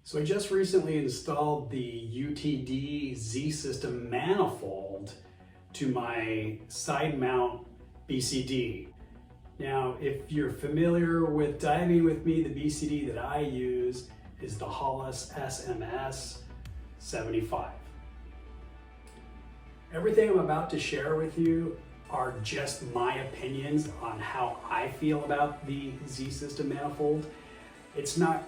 So I just recently installed the UTD Z-System Manifold to my Sidemount BCD. Now, if you're familiar with diving with me, the BCD that I use is the Hollis SMS75. Everything I'm about to share with you are just my opinions on how I feel about the Z-System Manifold. It's not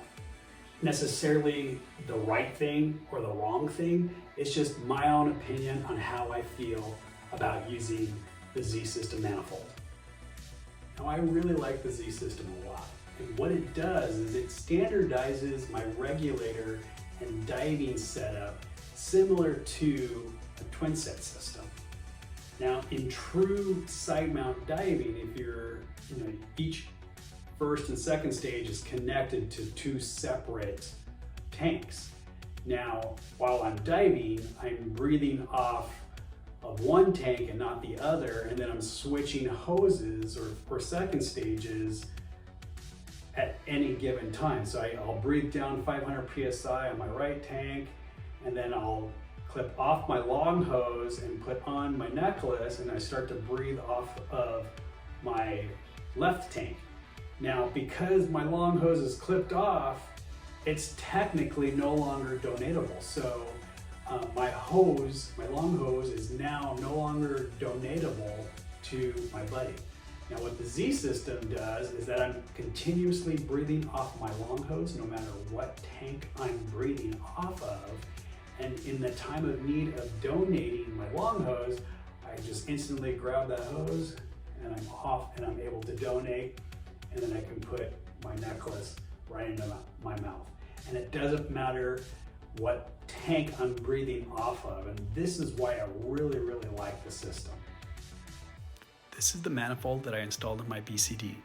necessarily the right thing or the wrong thing. It's just my own opinion on how I feel about using the Z-System Manifold. Now, I really like the Z-System a lot. And what it does is it standardizes my regulator and diving setup similar to a twin set system. Now, in true side mount diving, if you're, each first and second stage is connected to two separate tanks. Now, while I'm diving, I'm breathing off of one tank and not the other, and then I'm switching hoses or second stages at any given time. So I'll breathe down 500 PSI on my right tank, and then I'll clip off my long hose and put on my necklace, and I start to breathe off of my left tank. Now, because my long hose is clipped off, it's technically no longer donatable. So my long hose is now no longer donatable to my buddy. Now, what the Z-System does is that I'm continuously breathing off my long hose no matter what tank I'm breathing off of. And in the time of need of donating my long hose, I just instantly grab that hose and I'm off and I'm able to donate. And then I can put my necklace right into my mouth. And it doesn't matter what tank I'm breathing off of. And this is why I really, really like the system. This is the manifold that I installed in my BCD.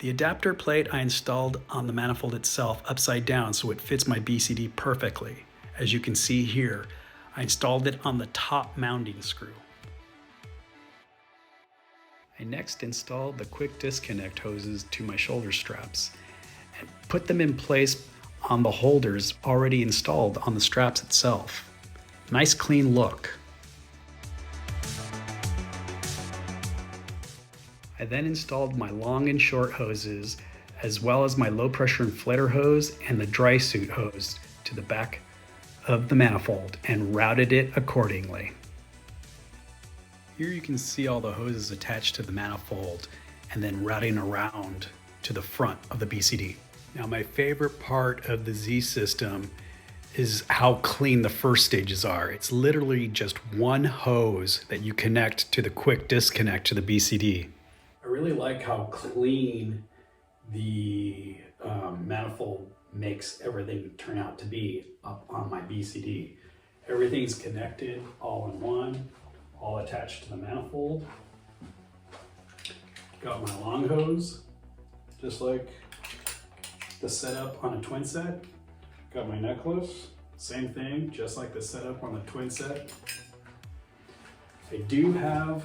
The adapter plate I installed on the manifold itself upside down so it fits my BCD perfectly. As you can see here, I installed it on the top mounting screw. I next installed the quick disconnect hoses to my shoulder straps and put them in place on the holders already installed on the straps itself. Nice clean look. I then installed my long and short hoses as well as my low pressure inflator hose and the dry suit hose to the back of the manifold and routed it accordingly. Here you can see all the hoses attached to the manifold and then routing around to the front of the BCD. Now, my favorite part of the Z-System is how clean the first stages are. It's literally just one hose that you connect to the quick disconnect to the BCD. I really like how clean the manifold makes everything turn out to be up on my BCD. Everything's connected all in one, all attached to the manifold. Got my long hose, just like the setup on a twin set. Got my necklace, same thing, just like the setup on the twin set. I do have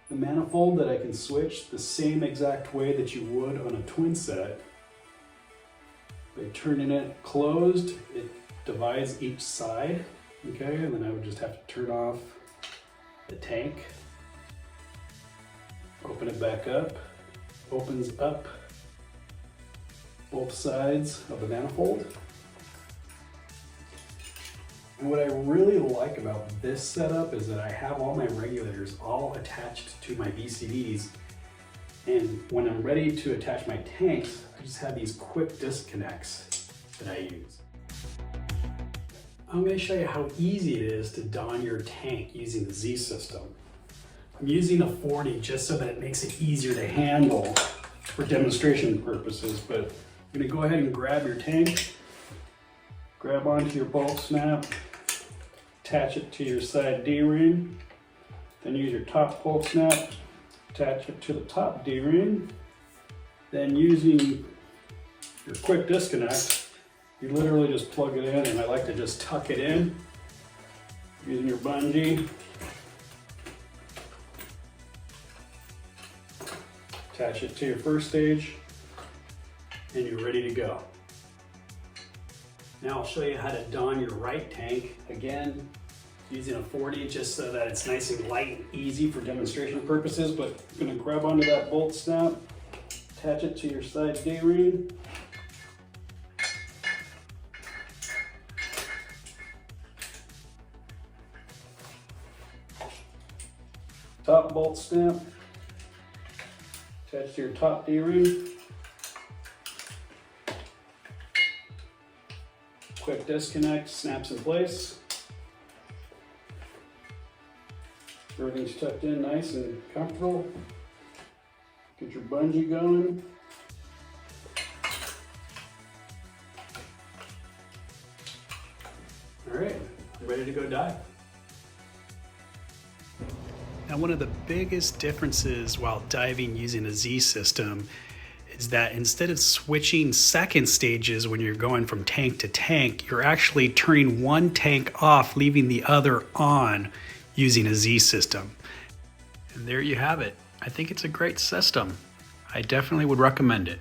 the manifold that I can switch the same exact way that you would on a twin set. By turning it closed, it divides each side, okay? And then I would just have to turn off the tank, open it back up, opens up both sides of the manifold. And what I really like about this setup is that I have all my regulators all attached to my BCDs. And when I'm ready to attach my tanks, I just have these quick disconnects that I use. I'm going to show you how easy it is to don your tank using the Z-System. I'm using a 40 just so that it makes it easier to handle for demonstration purposes, but I'm going to go ahead and grab your tank, grab onto your bolt snap, attach it to your side D-ring, then use your top bolt snap, attach it to the top D-ring, then using your quick disconnect, you literally just plug it in, and I like to just tuck it in using your bungee. Attach it to your first stage, and you're ready to go. Now I'll show you how to don your right tank. Again, using a 40 just so that it's nice and light and easy for demonstration purposes, but you're gonna grab onto that bolt snap, attach it to your side D-ring. Top bolt snap, attach to your top D-ring. Quick disconnect, snaps in place. Everything's tucked in nice and comfortable. Get your bungee going. All right, I'm ready to go dive. Now, one of the biggest differences while diving using a Z-System is that instead of switching second stages when you're going from tank to tank, you're actually turning one tank off, leaving the other on using a Z-System. And there you have it. I think it's a great system. I definitely would recommend it.